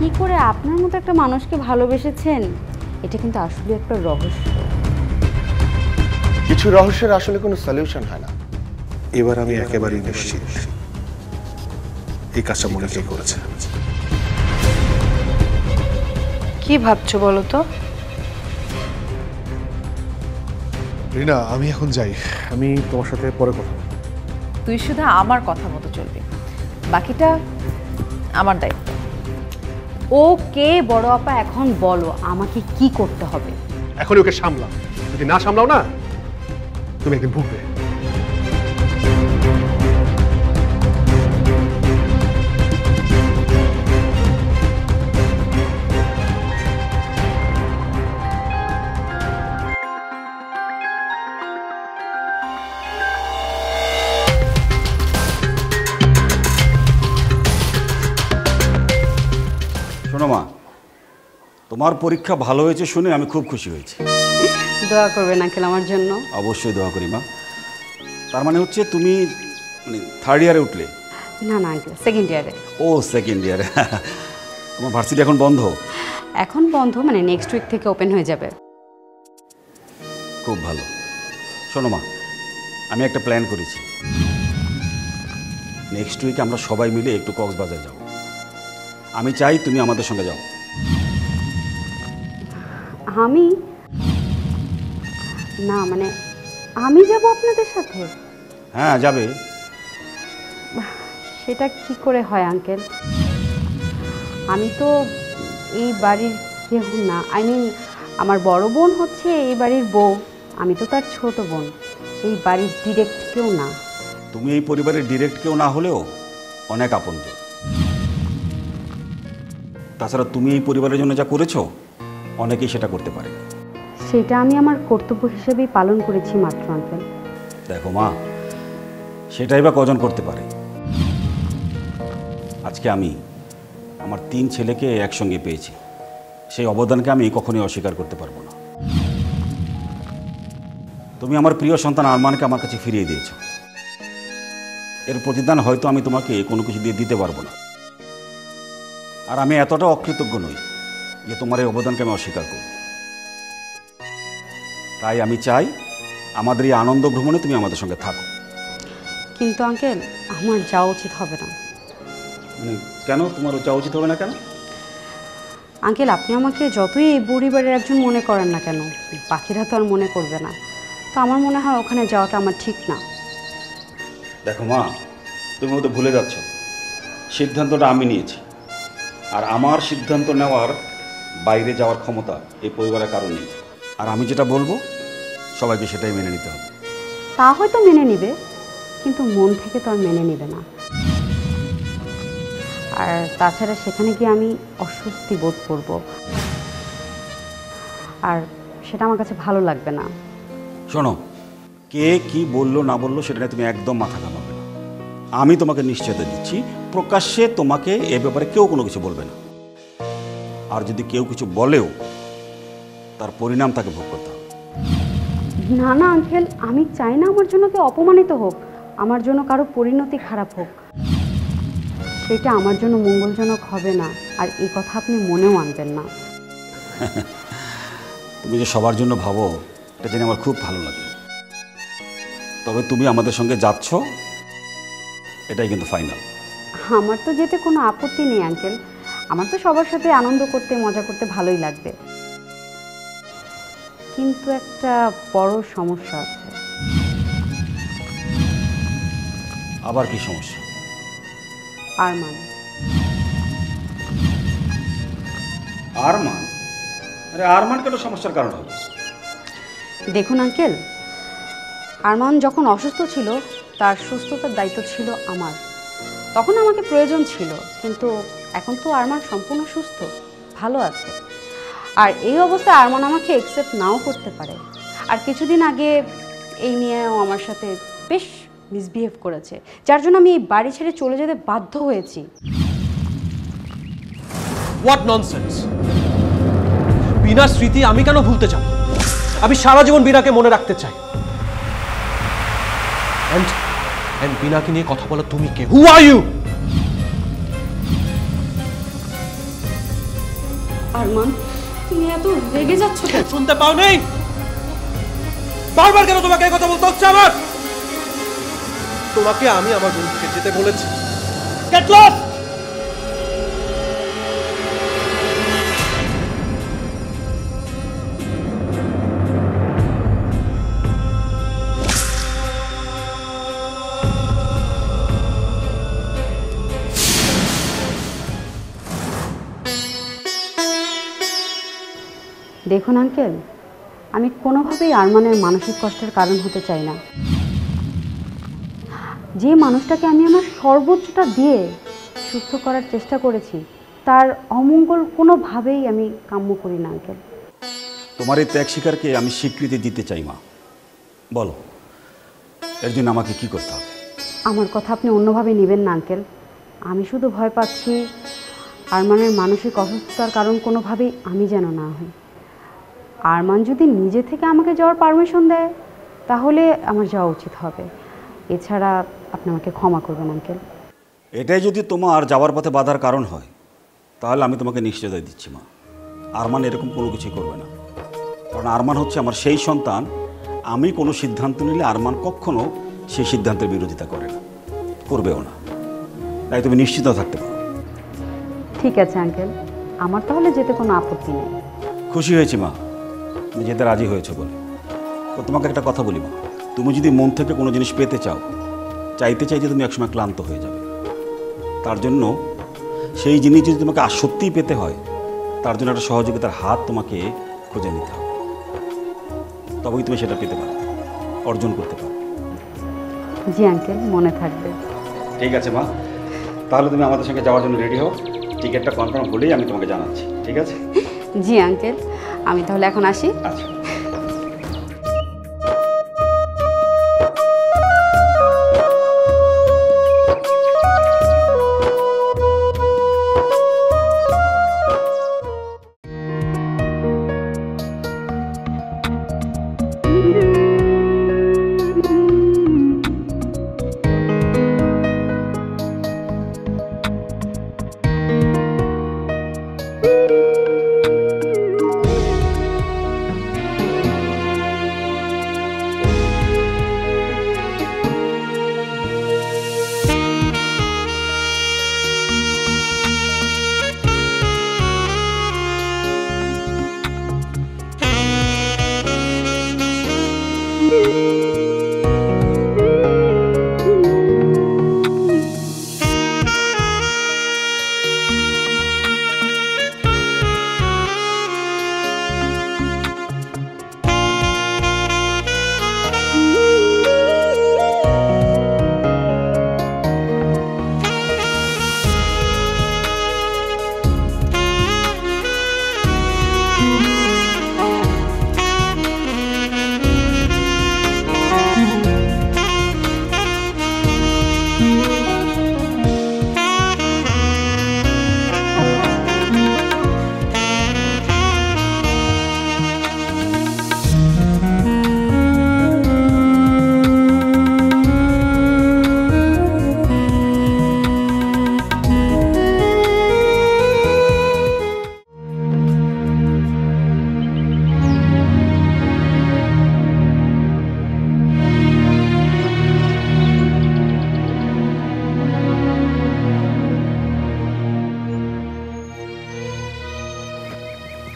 কি করে আপনার মতো একটা মানুষকে ভালোবেসেছেন এটা কিন্তু আসলে একটা রহস্য। কিছু রহস্যের আসলে কোনো সলিউশন হয় না। এবার আমি একেবারেই নিশ্চিত এই কাজটা মনিকাই করেছে। কি ভাবছো বলো তো? রিনা, আমি এখন যাই, আমি তোমার সাথে পরে কথা বলবো। তুই শুধু আমার কথা মতো চলবি, বাকিটা আমার দায়িত্ব। ও কে বড় আপা, এখন বলো আমাকে কি করতে হবে? এখন ওকে সামলাও, যদি না সামলাও না তুমি একদিন ভুগবে। শোনো মা, তোমার পরীক্ষা ভালো হয়েছে শুনে আমি খুব খুশি হয়েছি। দোয়া করবেন আঙ্কেল আমার জন্য। অবশ্যই দোয়া করি মা। তার মানে হচ্ছে তুমি থার্ড ইয়ারে উঠলে? না না আঙ্কেল, সেকেন্ড ইয়ারে। ও সেকেন্ড ইয়ারে। তোমার ভার্সিটি এখন বন্ধ? এখন বন্ধ, মানে নেক্সট উইক থেকে ওপেন হয়ে যাবে। খুব ভালো। শোনো মা, আমি একটা প্ল্যান করেছি। নেক্সট উইকে আমরা সবাই মিলে একটু কক্সবাজার যাব। আমি চাই তুমি আমাদের সঙ্গে যাও। আমি না, মানে আমি যাব আপনাদের সাথে? হ্যাঁ যাবে। সেটা কি করে হয় আঙ্কেল? আমি তো এই বাড়ির কেউ না। আই মিন আমার বড় বোন হচ্ছে এই বাড়ির বউ, আমি তো তার ছোট বোন, এই বাড়ির ডিরেক্ট কেউ না। তুমি এই পরিবারের ডিরেক্ট কেউ না হলেও অনেক আপনজন। তাছাড়া তুমি এই পরিবারের জন্য যা করেছো অনেকেই সেটা করতে পারে। সেটা আমি আমার কর্তব্য হিসেবেই পালন করেছি মাত্র আঙ্কেল। দেখো মা, সেটাই বা কজন করতে পারে। আজকে আমি আমার 3 ছেলেকে একসঙ্গে পেয়েছি, সেই অবদানকে আমি কখনোই অস্বীকার করতে পারবো না। তুমি আমার প্রিয় সন্তান আরমানকে আমার কাছে ফিরিয়ে দিয়েছো। এর প্রতিদান হয়তো আমি তোমাকে কোনো কিছু দিয়ে দিতে পারবো না, আর আমি এতটা অকৃতজ্ঞ নই যে তোমার এই অবদানকে আমি অস্বীকার করব। তাই আমি চাই আমাদের এই আনন্দ ভ্রমণে তুমি আমাদের সঙ্গে থাকো। কিন্তু আঙ্কেল আমার যাওয়া উচিত হবে না। মানে কেন তোমার যাওয়া উচিত হবে না কেন? আঙ্কেল আপনি আমাকে যতই এই পরিবারের একজন মনে করেন না কেন, বাকিরা তো আর মনে করবে না। তো আমার মনে হয় ওখানে যাওয়াটা আমার ঠিক না। দেখো মা, তুমি হয়তো ভুলে যাচ্ছ, সিদ্ধান্তটা আমি নিয়েছি, আর আমার সিদ্ধান্ত নেওয়ার বাইরে যাওয়ার ক্ষমতা এই পরিবারের কারণ নেই। আর আমি যেটা বলবো সবাইকে সেটাই মেনে নিতে হবে। তা হয়তো মেনে নিবে, কিন্তু মন থেকে তো আর মেনে নিবে না। আর তাছাড়া সেখানে গিয়ে আমি অস্বস্তি বোধ করব, আর সেটা আমার কাছে ভালো লাগবে না। শোনো, কে কি বললো না বললো সেটা নিয়ে তুমি একদম মাথা ঘামাবে না। আমি তোমাকে নিশ্চয়তা দিচ্ছি, প্রকাশ্যে তোমাকে এ ব্যাপারে কেউ কোনো কিছু বলবে না। আর যদি কেউ কিছু বলেও তার পরিণাম তাকে ভোগ করতে হবে। না না আঙ্কেল, আমি চাই না আমার জন্য কেউ অপমানিত হোক, আমার জন্য কারো পরিণতি খারাপ হোক। সেটা আমার জন্য মঙ্গলজনক হবে না, আর এই কথা আপনি মনেও আনবেন না। তুমি যে সবার জন্য ভাবো এটা জেনে আমার খুব ভালো লাগে। তবে তুমি আমাদের সঙ্গে যাচ্ছ, এটাই কিন্তু ফাইনাল। আমার তো যেতে কোনো আপত্তি নেই আঙ্কেল, আমার তো সবার সাথে আনন্দ করতে মজা করতে ভালোই লাগবে। কিন্তু একটা বড় সমস্যা আছে। আবার কি সমস্যা? আরমান। আরমান? আরে আরমান কেন সমস্যার কারণ হবে? দেখুন আঙ্কেল, আরমান যখন অসুস্থ ছিল তার সুস্থতার দায়িত্ব ছিল আমার। তখন আমাকে প্রয়োজন ছিল, কিন্তু এখন তো আরমান সম্পূর্ণ সুস্থ, ভালো আছে। আর এই অবস্থায় আরমান আমাকে অ্যাকসেপ্ট নাও করতে পারে। আর কিছুদিন আগে এই নিয়েও আমার সাথে বেশ মিসবিহেভ করেছে, যার জন্য আমি এই বাড়ি ছেড়ে চলে যেতে বাধ্য হয়েছি। What nonsense! বিনার স্মৃতি আমি কেন ভুলতে চাই? আমি সারা জীবন বিনাকে মনে রাখতে চাই। এন্ড বিনাকে নিয়ে কথা বলো তুমি কে? হু আর ইউ? আরমান, তুমি এত রেগে যাচ্ছ কেন? শুনতে পাও নেই? বারবার কেন তোমাকে এই কথা বলতে হচ্ছে আমার? তোমাকে আমি আমার রুম থেকে যেতে বলেছি। Get lost! দেখুন আঙ্কেল, আমি কোনোভাবেই আরমানের মানসিক কষ্টের কারণ হতে চাই না। যে মানুষটাকে আমি আমার সর্বোচ্চটা দিয়ে সুস্থ করার চেষ্টা করেছি, তার অমঙ্গল কোনোভাবেই আমি কাম্য করি না আঙ্কেল। তোমার এই ত্যাগ স্বীকারকে আমি স্বীকৃতি দিতে চাই মা। বলো, এর জন্য আমাকে কি করতে হবে? আমার কথা আপনি অন্যভাবে নেবেন না আঙ্কেল। আমি শুধু ভয় পাচ্ছি আরমানের মানসিক অসুস্থতার কারণ কোনোভাবেই আমি যেন না হই। আরমান যদি নিজে থেকে আমাকে যাওয়ার পারমিশন দেয় তাহলে আমার যাওয়া উচিত হবে। এছাড়া আপনি আমাকে ক্ষমা করবেন আঙ্কেল। এটাই যদি তোমার যাওয়ার পথে বাধার কারণ হয় তাহলে আমি তোমাকে নিশ্চয়তা দিচ্ছি মা, আরমান এরকম কোনো কিছুই করবে না। কারণ আরমান হচ্ছে আমার সেই সন্তান। আমি কোনো সিদ্ধান্ত নিলে আরমান কখনো সেই সিদ্ধান্তের বিরোধিতা করে না, করবেও না। তাই তুমি নিশ্চিত থাকতে পারো। ঠিক আছে আঙ্কেল, আমার তাহলে যেতে কোনো আপত্তি নেই। খুশি হয়েছি মা, তুমি যেতে রাজি হয়েছো বলে। তো তোমাকে একটা কথা বলি মা, তুমি যদি মন থেকে কোনো জিনিস পেতে চাও, চাইতে চাইতে তুমি একসময় ক্লান্ত হয়ে যাবে। তার জন্য সেই জিনিস যদি তোমাকে সত্যিই পেতে হয়, তার জন্য একটা সহযোগিতার হাত তোমাকে খুঁজে নিতে হবে। তবেই তুমি সেটা পেতে পারো, অর্জন করতে পারো। জি আঙ্কেল, মনে থাকবে। ঠিক আছে মা, তাহলে তুমি আমাদের সঙ্গে যাওয়ার জন্য রেডি হও। টিকিটটা কনফার্ম হলেই আমি তোমাকে জানাচ্ছি, ঠিক আছে? জি আঙ্কেল, আমি তাহলে এখন আসি। আচ্ছা।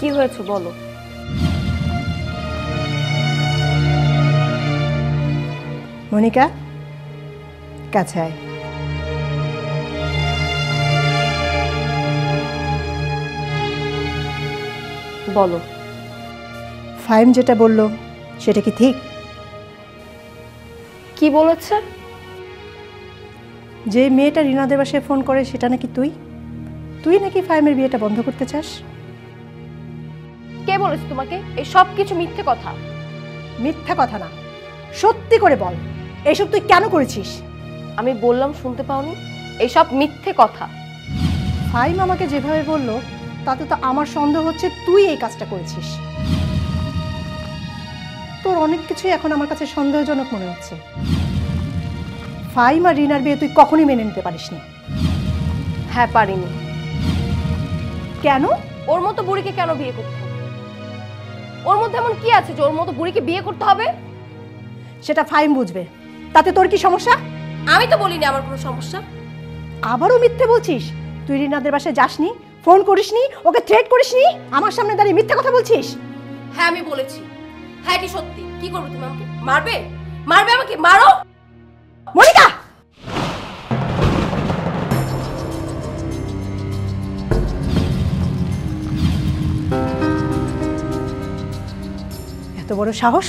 কি হয়েছে বলো। মনিকা, কাছে আয়। বলো। ফাইম যেটা বললো সেটা কি ঠিক? কি বলেছে? যে মেয়েটা রিনাদের বাসায় ফোন করে সেটা নাকি তুই? তুই নাকি ফাইমের বিয়েটা বন্ধ করতে চাস? কে বলেছে তোমাকে? এই সব কিছু মিথ্যে কথা। মিথ্যা কথা না, সত্যি করে বল, এইসব তুই কেন করেছিস? আমি বললাম শুনতে পাওনি? এই সব মিথ্যে কথা। ফাইম আমাকে যেভাবে বললো তাতে তো আমার সন্দেহ হচ্ছে তুই এই কাজটা করেছিস। তোর অনেক কিছুই এখন আমার কাছে সন্দেহজনক মনে হচ্ছে। ফাইম আর রিনার বিয়ে তুই কখনোই মেনে নিতে পারিসনি। হ্যাঁ, পারিনি। কেন? ওর মতো বুড়িকে কেন বিয়ে করতে হবে? ওর মধ্যে এমন কি আছে যে ওর মতো বুড়িকে বিয়ে করতে হবে? সেটা ফাইম বুঝবে, তাতে তোর কি সমস্যা? আমি তো বলিনি আমার কোনো সমস্যা। আবারও মিথ্যে বলছিস? তুই রিনাদের বাসায় যাসনি, ফোন করিসনি, ওকে থ্রেট করিসনি, আমার সামনে দাঁড়িয়ে মিথ্যা কথা বলছিস? হ্যাঁ আমি বলেছি। হ্যাঁ এটি সত্যি। কি করবে তুমি আমাকে? মারবে? মারবে আমাকে? মারো। মনিকা, এত বড় সাহস,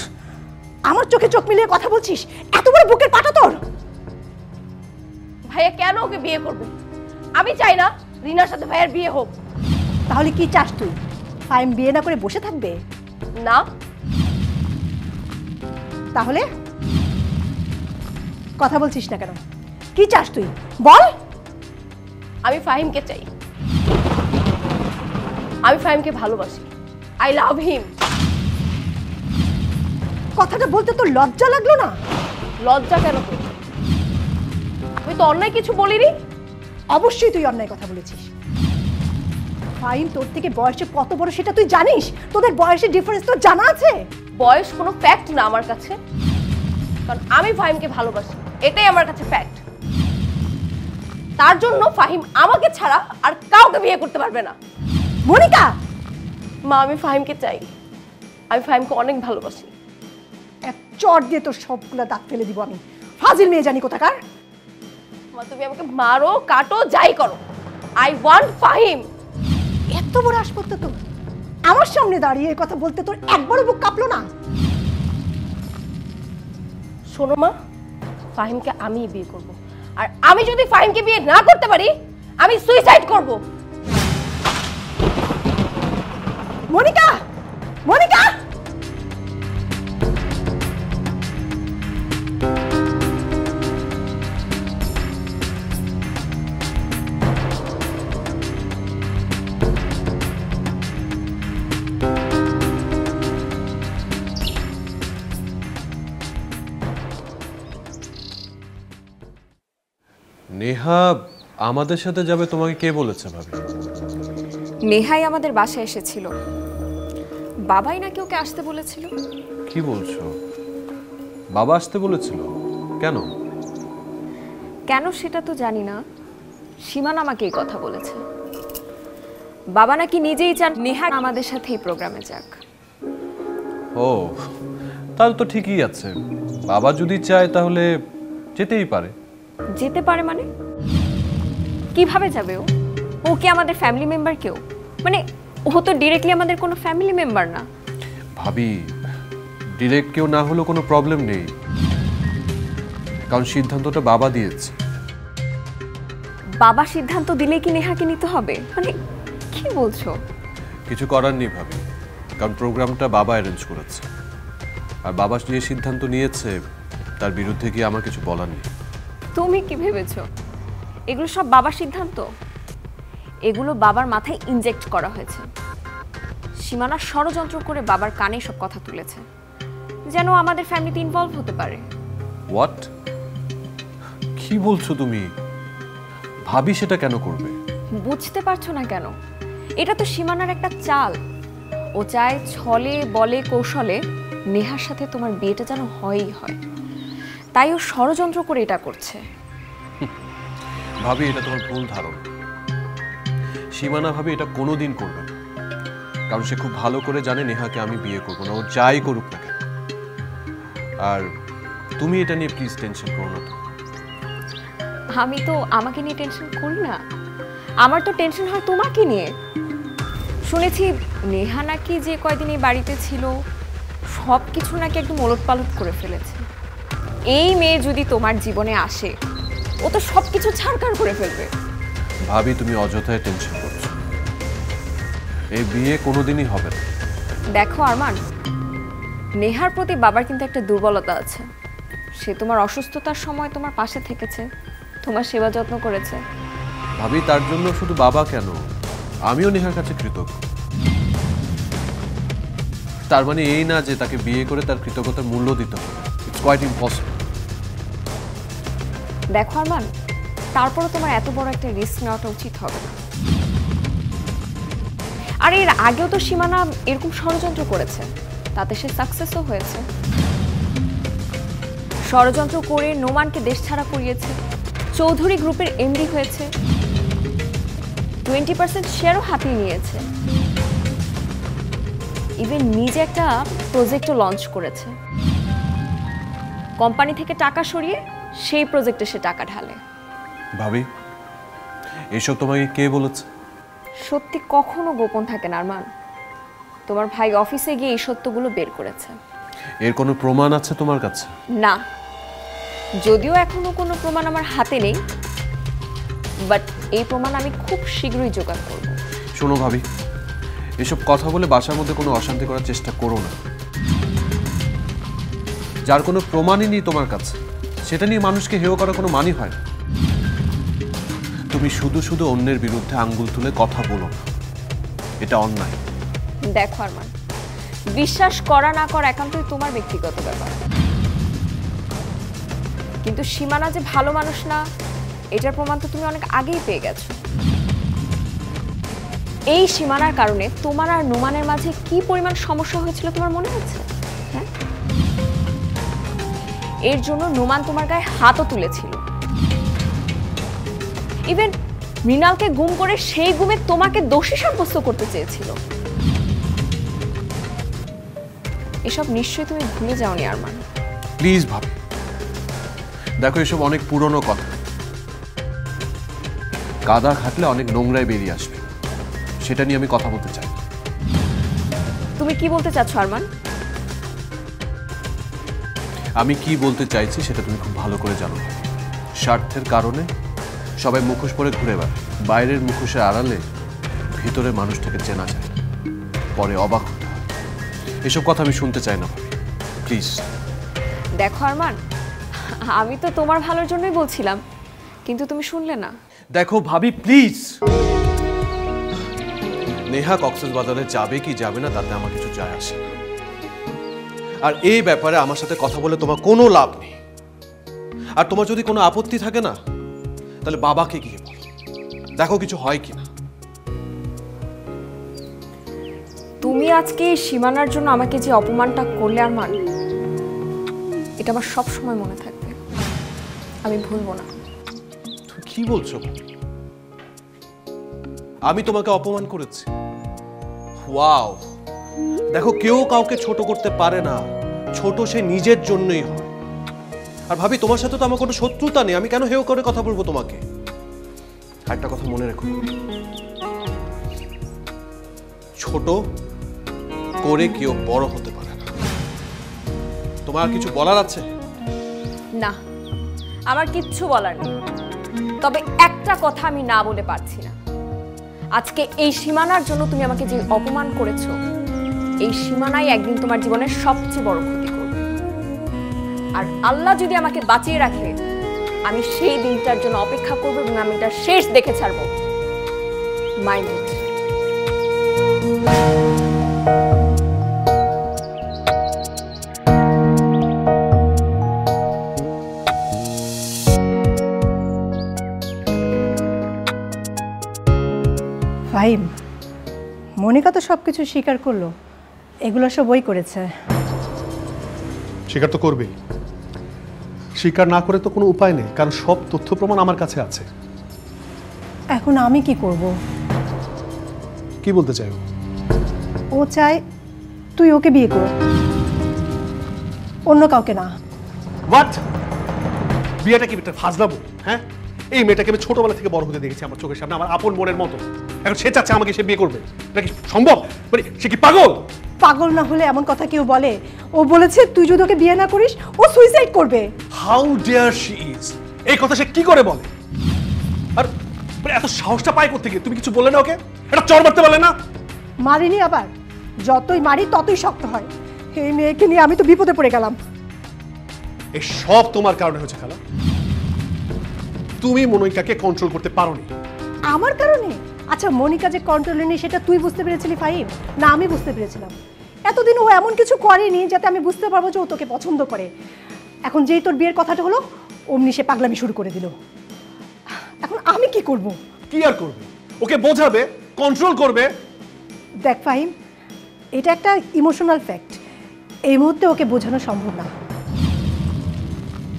আমার চোখে চোখ মিলিয়ে কথা বলছিস? এত বড় বুকের পাটা তোর? ভাইয়া কেন ওকে বিয়ে করবে? আমি চাই না রিনার সাথে ভাইয়ার বিয়ে হোক। তাহলে কি চাস তুই? ফাইম বিয়ে না করে বসে থাকবে? না। তাহলে কথা বলছিস না কেন? কি চাস তুই বল? আমি ফাহিমকে চাই। আমি ফাহিমকে ভালোবাসি। আই লাভ হিম। কথাটা বলতে তোর লজ্জা লাগলো না? লজ্জা কেন তোর? আমি তো অন্যায় কিছু বলিনি। অবশ্যই তুই অন্যায় কথা বলেছিস। ফাইম তোর থেকে বয়সে কত বড় সেটা তুই জানিস? তোদের বয়সের ডিফারেন্স তোর জানা আছে? বয়স কোনো ফ্যাক্ট না আমার কাছে, কারণ আমি ফাহিমকে ভালোবাসি, এটাই আমার কাছে ফ্যাক্ট। তার জন্য ফাহিম আমাকে ছাড়া আর কাউকে বিয়ে করতে পারবে না। মনিকা, মা আমি ফাহিমকে চাই। আমি ফাহিমকে অনেক ভালোবাসি। এক চট দিয়ে তোর সবগুলো দাঁত ফেলে দিব আমি। ফাজিল মেয়ে জানি কোথাকার। মা তুমি আমাকে মারো, কাটো, যাই করো, আই ওয়ান্ট ফাহিম। এত বড় আসপত্তা তোর, আমার সামনে দাঁড়িয়ে এই কথা বলতে তোর একবারও বুক কাঁপলো না? শোনো মা, ফাহিমকে আমিই বিয়ে করব, আর আমি যদি ফাহিমকে বিয়ে না করতে পারি আমি সুইসাইড করব। মনিকা, মনিকা, নেহা আমাদের সাথে যাবে তোমাকে কে বলেছে ভাবি? নেহাই আমাদের বাসায় এসেছিল, বাবাই নাকি ওকে আসতে বলেছিল। কি বলছো? বাবা আসতে বলেছিল? কেন? কেন সেটা তো জানি না, সীমান আমাকে এই কথা বলেছে। বাবা নাকি নিজেই চান নেহা আমাদের সাথে এই প্রোগ্রামে যাক। ও তাহলে তো ঠিকই আছে, বাবা যদি চায় তাহলে যেতেই পারে। যেতে পারে মানে? কিভাবে যাবে ও? ও কি আমাদের ফ্যামিলি মেম্বার কেউ? মানে ও তো ডিরেক্টলি আমাদের কোনো ফ্যামিলি মেম্বার না। ভাবি ডিরেক্ট কেউ না হলেও কোনো প্রবলেম নেই, কারণ সিদ্ধান্তটা বাবা দিয়েছে। বাবা সিদ্ধান্ত দিলে কি নেহাকে নিতে হবে? মানে কি বলছো? কিছু করার নেই ভাবি, কারণ প্রোগ্রামটা বাবা অ্যারেঞ্জ করেছে, আর বাবা যে সিদ্ধান্ত নিয়েছে তার বিরুদ্ধে কি আমার কিছু বলার নেই। তুমি কি ভেবেছো এগুলো সব বাবার সিদ্ধান্ত? এগুলো বাবার মাথায় ইনজেক্ট করা হয়েছে। সীমানা ষড়যন্ত্র করে বাবার কানে সব কথা তুলেছে, যেন আমাদের ফ্যামিলিতে ইনভলভ হতে পারে। হোয়াট? কি বলছো তুমি? ভাবি সেটা কেন করবে? বুঝতে পারছো না কেন? এটা তো সীমানার একটা চাল। ও চায় ছলে বলে কৌশলে নেহার সাথে তোমার বিয়েটা যেন হয়ই হয়, তাই ও ষড়যন্ত্র করে এটা করছে। ভাবি এটা তোমার ভুল ধারণা। সীমানা ভাবি এটা কোনোদিন করবে না, কারণ সে খুব ভালো করে জানে নেহাকে আমি বিয়ে করবো না, ও যাই করুক না কেন। আর তুমি এটা নিয়ে প্লিজ টেনশন করো না। আমি তো আমাকে নিয়ে টেনশন করি না, আমার তো টেনশন হয় তোমাকে নিয়ে। শুনেছি নেহা নাকি যে কয়দিন এই বাড়িতে ছিল সব কিছু নাকি একদম ওলটপালট করে ফেলেছে। এই মেয়ে যদি তোমার জীবনে আসে ও তো সব কিছু ছাড়খাড় করে ফেলবে। ভাবি তুমি অযথায় টেনশন করছো, এই বিয়ে কোনোদিনই হবে না। দেখো আরমান, নেহার প্রতি বাবার কিন্তু একটা দুর্বলতা আছে। সে তোমার অসুস্থতার সময় তোমার পাশে থেকেছে, তোমার সেবা যত্ন করেছে। ভাবি তার জন্য শুধু বাবা কেন, আমিও নেহার কাছে কৃতজ্ঞ। তার মানে এই না যে তাকে বিয়ে করে তার কৃতজ্ঞতার মূল্য দিতে হবে। It's quite impossible. দেখো আরমান, তারপরও তোমার এত বড় একটা রিস্ক নেওয়াটা উচিত হবে না। আর এর আগেও তো সীমানা এরকম ষড়যন্ত্র করেছে, তাতে সে সাকসেসও হয়েছে। ষড়যন্ত্র করে নোমানকে দেশ ছাড়া করিয়েছে, চৌধুরী গ্রুপের এমডি হয়েছে, 20% শেয়ারও হাতিয়ে নিয়েছে, ইভেন নিজে একটা প্রজেক্টও লঞ্চ করেছে। কোম্পানি থেকে টাকা সরিয়ে সেই প্রজেক্টে সে টাকা ঢালে। ভাবি, এসব তোমাকে কে বলেছে? সত্যি কখনো গোপন থাকে না আরমান। তোমার ভাই অফিসে গিয়ে এই সত্যগুলো বের করেছে। এর কোনো প্রমাণ আছে তোমার কাছে? না, যদিও এখনো কোনো প্রমাণ আমার হাতে নেই, বাট এই প্রমাণ আমি খুব শীঘ্রই জোগাড় করব। শোনো ভাবি, এসব কথা বলে বাসার মধ্যে কোনো অশান্তি করার চেষ্টা করো না। যার কোনো প্রমাণই নেই তোমার কাছে, সেটা নিয়ে মানুষকে হেয় করার কোনো মানই হয় না। তুমি শুধু শুধু অন্যের বিরুদ্ধে আঙ্গুল তুলে কথা বলো না, এটা অন্যায়। দেখো আরমান, বিশ্বাস করা না করা একান্তই তোমার ব্যক্তিগত ব্যাপার, কিন্তু সীমানা যে ভালো মানুষ না এটার প্রমাণ তো তুমি অনেক আগেই পেয়ে গেছো। এই সীমানার কারণে তোমার আর নোমানের মাঝে কি পরিমাণ সমস্যা হয়েছিল তোমার মনে আছে? হ্যাঁ, এর জন্য নোমান তোমার গায়ে হাতও তুলেছিল। ইভেন মৃণালকে গুম করে সেই গুমে তোমাকে দোষী সাব্যস্ত করতে চেয়েছিল। এসব নিশ্চয়ই তুমি ভুলে যাওনি আরমান। প্লিজ ভাবি, দেখো এসব অনেক পুরনো কথা, কাদা খাটলে অনেক নোংরায় বেরিয়ে আসবে, সেটা নিয়ে আমি কথা বলতে চাই। তুমি কি বলতে চাচ্ছ আরমান? আমি কি বলতে চাইছি সেটা তুমি খুব ভালো করে জানো। স্বার্থের কারণে সবাই মুখোশ পরে ঘুরে বেড়ায়, বাইরের মুখোশের আড়ালে ভিতরে মানুষটাকে চেনা যায়, পরে অবাক হতে হয়। এসব কথা আমি শুনতে চাই না ভাবি, প্লিজ। দেখো আরমান, আমি তো তোমার ভালোর জন্যই বলছিলাম, কিন্তু তুমি শুনলে না। দেখো ভাবি প্লিজ, নেহা কক্সবাজারে যাবে কি যাবে না তাতে আমার কিছু যায় আসে না। আর এই ব্যাপারে আমার সাথে কথা বলে তোমার কোনো লাভ নেই। আর তোমার যদি কোনো আপত্তি থাকে না, তাহলে বাবাকে গিয়ে বলো, দেখো কিছু হয় কিনা। তুমি আজকে এই সীমানার জন্য আমাকে যে অপমানটা করলে আরমান, এটা আমার সব সময় মনে থাকবে, আমি ভুলবো না। তুমি কি বলছো? আমি তোমাকে অপমান করেছি? ওয়াও, দেখো কেউ কাউকে ছোট করতে পারে না, ছোট সে নিজের জন্যই হয়। আর ভাবি, তোমার সাথে তো আমার কোনো শত্রুতা নেই, আমি কেন হেয় করে কথা বলবো তোমাকে? একটা কথা মনে রেখো, ছোট করে কেউ বড় হতে পারে না। তোমার কিছু বলার আছে? না, আমার কিচ্ছু বলার নেই, তবে একটা কথা আমি না বলে পারছি না। আজকে এই সীমানার জন্য তুমি আমাকে যে অপমান করেছো, এই সীমানাই একদিন তোমার জীবনের সবচেয়ে বড় ক্ষতি করবে। আর আল্লাহ যদি আমাকে বাঁচিয়ে রাখে, আমি সেই দিনটার জন্য অপেক্ষা করবো এবং আমি এটা শেষ দেখে ছাড়বো। Mind it. ফাহিম, মনিকা তো সব কিছু স্বীকার করলো, এগুলো সব বই করেছে। স্বীকার তো করবেই, স্বীকার না করে তো কোনো উপায় নেই, কারণ সব তথ্য প্রমাণ আমার কাছে আছে। এখন আমি কি করব? কি বলতে চাই? ও চায় তুই ওকে বিয়ে কর, অন্য কাউকে না। হোয়াট? বিয়েটা কি একটা ফাজলামো? হ্যাঁ, এই মেয়েটাকে আমি ছোটবেলা থেকে বড় হতে দেখেছি আমার চোখের সামনে, আমার আপন মনের মতো। এখন সে চাচ্ছে আমাকে সে বিয়ে করবে, এটা কি সম্ভব? মানে সে কি পাগল? পাগল না হলে এমন কথা কেউ বলে? ও বলেছে তুই যদি ওকে বিয়ে না করিস ও সুইসাইড করবে। How dare she is! এই কথা সে কি করে বলে? আর মানে এত সাহসটা পায় কোথা থেকে? তুমি কিছু বললে না ওকে? এটা চড় মারতে পারলে না? মারিনি, আবার যতই মারি ততই শক্ত হয়। এই মেয়েকে নিয়ে আমি তো বিপদে পড়ে গেলাম। এই সব তোমার কারণে হচ্ছে খালা। তুমি মনিকাকে কন্ট্রোল করতে পারোনি। আমার কারণে? আচ্ছা, মনিকা যে কন্ট্রোলে নেই সেটা তুই বুঝতে পেরেছিলি ফাহিম, না আমি বুঝতে পেরেছিলাম? এতদিন ও এমন কিছু করেনি যাতে আমি বুঝতে পারবো যে ও তোকে পছন্দ করে। এখন যেই তোর বিয়ের কথাটা হলো, অমনি সে পাগলামি শুরু করে দিল। এখন আমি কি করব? কি আর করবে? ওকে বোঝাবে, কন্ট্রোল করবে। দেখ ফাহিম, এটা একটা ইমোশনাল ফ্যাক্ট। এই মুহূর্তে ওকে বোঝানো সম্ভব না,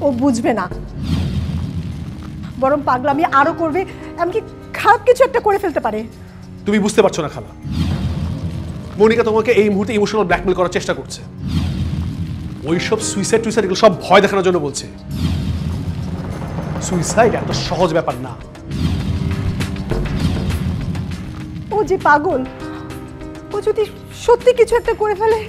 ও বুঝবে না, বরং পাগলামি আরো করবে, এমনকি খারাপ কিছু একটা করে ফেলতে পারে। তুমি বুঝতে পারছো না খালা, মনিকা তোমাকে এই মুহূর্তে ইমোশনাল ব্ল্যাকমেল করার চেষ্টা করছে। ওইসব সুইসাইড টুইসাইড এগুলো সব ভয় দেখানোর জন্য বলছে। সুইসাইড এত সহজ ব্যাপার না। ও যে পাগল, ও যদি সত্যি কিছু একটা করে ফেলে।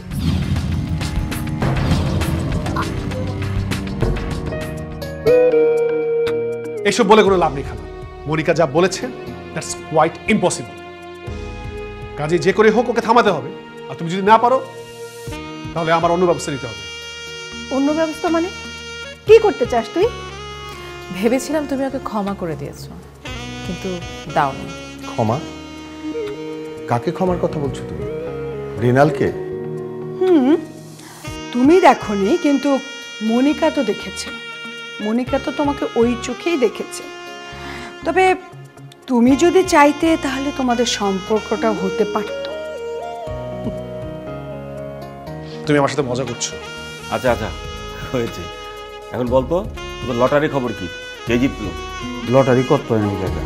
এসব বলে কোনো লাভ নেই খালা। মনিকা যা বলেছে দ্যাটস কোয়াইট ইম্পসিবল। কাজে যে করে হোক ওকে থামাতে হবে। আর তুমি যদি না পারো তাহলে আমার অন্য ব্যবস্থা নিতে হবে। অন্য ব্যবস্থা মানে কি করতে চাস তুই? ভেবেছিলাম তুমি ওকে ক্ষমা করে দিয়েছো, কিন্তু দাওনি। ক্ষমা? কাকে ক্ষমার কথা বলছো তুমি? রিনালকে? তুমি দেখোনি, কিন্তু মনিকা তো দেখেছে। মনিকা তো তোমাকে ওই চোখেই দেখেছে। তবে তুমি যদি চাইতে তাহলে তোমাদের সম্পর্কটা হতে পারত। তুমি আমার সাথে মজা করছো। আচ্ছা আচ্ছা, হয়েছে। এখন বলতো তোর লটারি খবর কি? কে জিতলো? লটারি কত পয়েন্ট জায়গা?